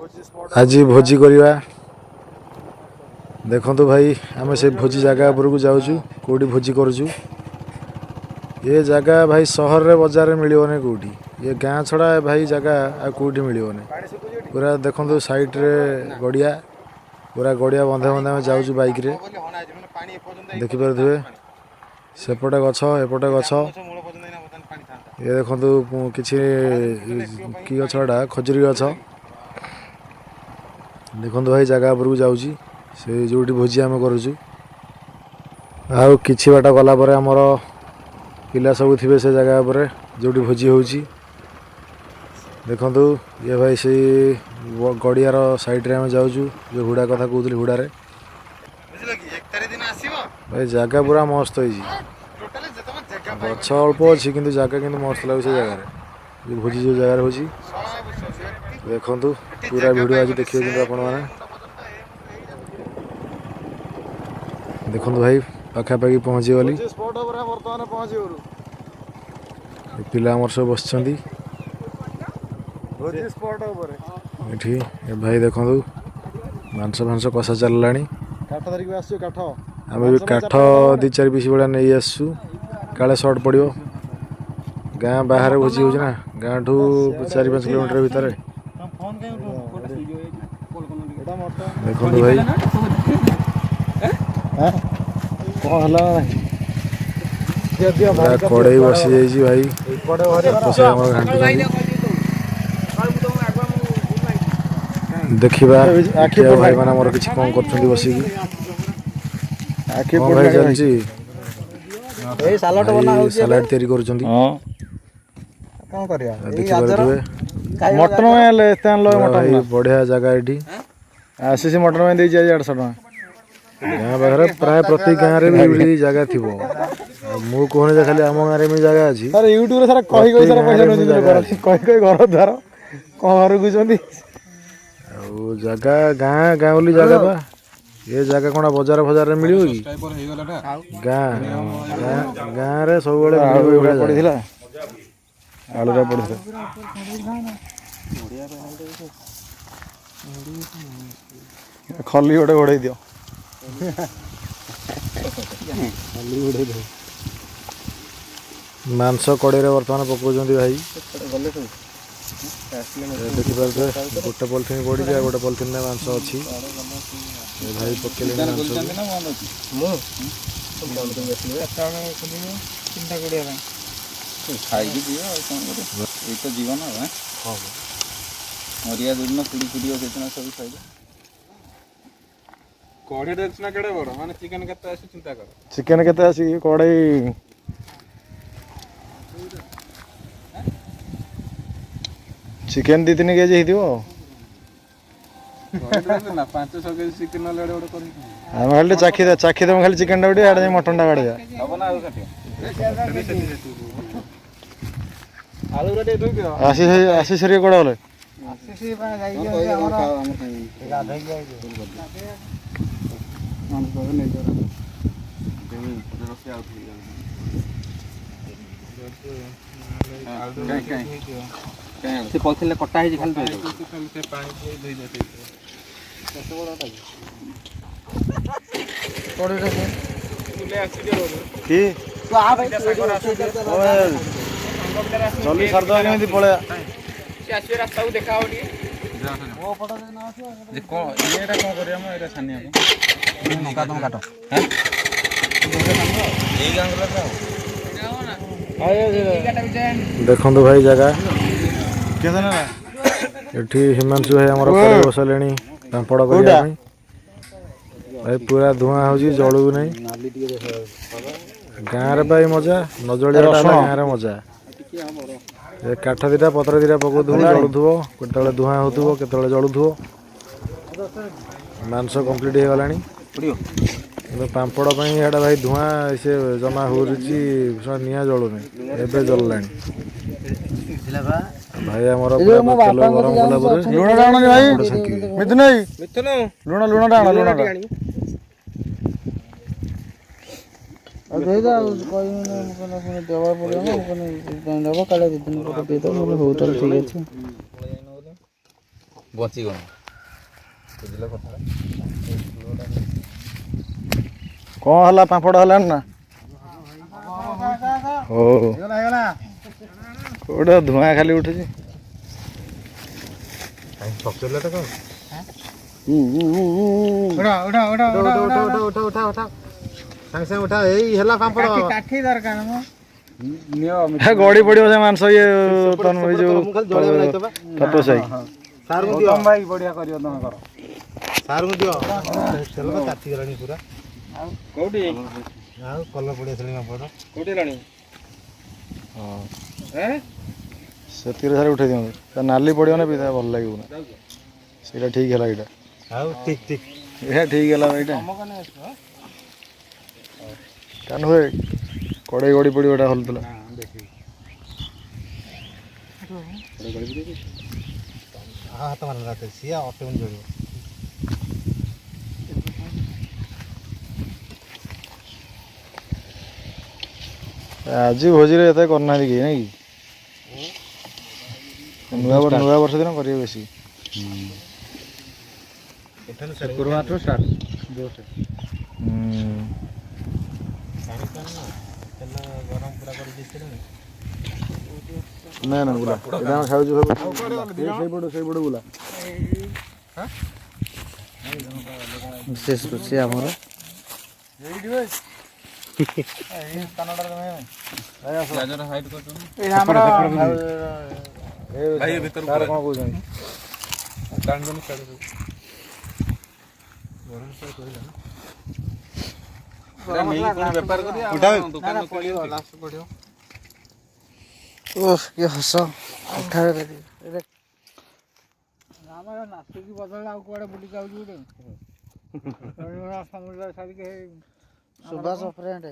आज भोजी करवा देखु भाई आम से भोजी जगह उपरक जाऊँ कौटी भोजी करुचु ये जगह भाई सहर रे बजार में मिलने कौटी ये गाँ छड़ा भाई जगह कौटी मिलने पूरा देखो साइड रे गड़िया पूरा गड़िया बंधे बंधे आम जाऊँ बाइक रे देखिपे सेपटे गछ एपटे गछ ये देखो किसी कि गछटा खजुरी गछ देखो भाई जगह उपरक जाऊँगी से जो भोजी आम करुचु आउ किछि बाट गला पर आमर पिला सब थे से जगह पर जो भोजी होची देखु ये भाई से गड़ियार साइड रे आम जाऊँ जो हुड़ा कथा कहते हुड़ा रे भाई जगह पूरा मस्त हो गछ अल्प अच्छी कि जगह कि मस्त लगे से जगह जो भोजी जो जगह हो देखु पूरा वीडियो आज देखिए आपण मैंने देखो भाई पाखापाखि पहुँची गली पिला आमर सब बस भाई देखो मांस फांस कषा चलला आम भी काठ दी चार पीस भाया नहीं आसू काले सर्ट पड़ो गाँ बाहर भोजी हो गाँ ठू 4-5 किलोमीटर भितर देखो भाई कड़े बसी जाइए भाई घाटी देखा भाई मैंने मोर किसी कौन कर बसिकी भाई चलती सालाड तैयारी कर बढ़िया जगह ये आशीष मटन में दे 800 टका गाँ पाखे प्राय प्रति गाँव में भी जगह थी मु कहने खाली आम गाँव में जगह अच्छी यूट्यूब घर द्वार कौन जगह गाँ गाँवली जगह बा ये जगह कौन बजार फजार मिल गाँ गाँव रे सब पड़ा आलूरा पड़ा खली गोटे घोड़े दियो मांस कड़े बर्तमान पकाउं भाई देखिपे गोटे पॉलिथिन पड़ी गोटे पॉलिथिन में मांस अच्छी भाई पकेले जीवन मरिया दूर पुड़ी पुड़ी सब खाइल कड़े देखना केड़े बड़ माने चिकन केते आसी चिंता कर चिकन केते आसी कड़े चिकन 2-3 केजी हिदियो ना 500 केजी चिकन लड़े ओडे कर हम खाली चाखी दम खाली चिकन डाउडी आडे मटन डा गाड़िया अब ना आलू रेडी दो के आसी सरी कोडा होले आसी पा जाई हमरा गाधई जाई हम तो नहीं जरा देमी रखे आउट हो से पॉलिथिन कटा है खाली से पानी दे देते कैसे बड़ाटा पड़े रे तुले आसी रो की तू आ भाई जल्दी सरदा केमिति पळे से आसी रास्ता को देखाओ नी वो पटा दे ना आसी जे को एटा को करिया म एटा छानिया को नका तुम काटो हैं ए गांगला जाओ जाओ ना देखो भाई जगह केदन एठी हिमांशु भाई हमर करे बसलेनी पांपड़ करिया भाई पूरा धुआं हो जलू नहीं गाँव रे भाई मजा न जलिया गाँव रे मजा काठ दीटा पत्र दीटा पकाउथु जलुथो केतले धुआं होथुबो केतले जलुथुबो मांस कंप्लीट हो गलानी पांपड़ यहाँ भाई धुआं से जमा हो निआ जलू नहीं एबे जल्लानी भाई आमर तेल गरम कला लुण डाण भाई मिथुन लुण लुण डाण लुण देदा कोई न देवा पड़े ना देवा काले दिन को दे दो हो तो ठीक है ବଞ୍ଚିଗଲୁ ବୁଝିଲ କଥା କ'ଣ ହେଲା ପାମ୍ପଡ଼ ହେଲାଣି ନା ହଉ କୋଉଟା ଧୂଆଁ ଖାଲି ଉଠୁଛି ପକେଇଲେ ତ କ'ଣ ସାଙ୍ଗେ ସାଙ୍ଗେ ଉଠା ଏଇ ହେଲା ପାମ୍ପଡ଼ କାଠି ଦରକାର ମ ଗଡ଼ି ପଡ଼ିବ ସେ ମାଂସ ଇଏ ତନ ଏଇ ଯୋଉ ତପସ ଭାଇ ସାରଙ୍କୁ ଦିଅ ଭାଇ ବଢିଆ କରିବ ତମେ କର ସାରଙ୍କୁ ଦିଅ ତେଲ ତ ତାତିଗଲାଣି ପୁରା କୋଉଠି ଆଉ କଲର ପଡ଼ିଆ ଥିଲି ପାମ୍ପଡ଼ କୋଉଠି ହେଲାଣି ହଁ ଏଁ ସେତିକିରେ ସାର ଉଠେଇ ଦିଅନ୍ତୁ ତା ନାଲି ପଡ଼ିବ ନା ପିତା ଭଲ ଲାଗିବ ନା ସେଇଟା ଠିକ୍ ହେଲା ଏଇଟା ଆଉ ଠିକ୍ ଠିକ୍ ଏଇଟା ଠିକ୍ ହେଲା ଏଇଟା କାନ ହୁଏ କଡ଼େଇ ଗଡ଼ି ପଡ଼ିବ ଏଇଟା ହଲୁଥିଲା ହାତ ମାର ସିଏ ଅଟୋମେଟିକ୍ ଜଳିବ ଆଜି ଭୋଜିରେ ଏତେ କରିନାହାନ୍ତି କେହି ନାଇଁ କି ନୂଆ ବର୍ଷ ଦିନ କରିବେ ବେଶୀ ଗୁରୁବାରଠୁ ଷ୍ଟାର୍ଟ ନା ନା ବୁଲା ଏଇଟା ଆମେ ଖାଉଛୁ ସେଇପଟ ବୁଲା ବିଶେଷ ରୋଷେଇ ଆମର କ'ଣ କହୁଛନ୍ତି କି ହସ ଆମର ନାସିକି ବଦଳ ଆଉ କୁଆଡେ ବୁଲି ଯାଉଛି ଗୋଟେ ସମୁଦ୍ର ଛାଡ଼ିକି ସୁଭାଷ ଫ୍ରେଣ୍ଡ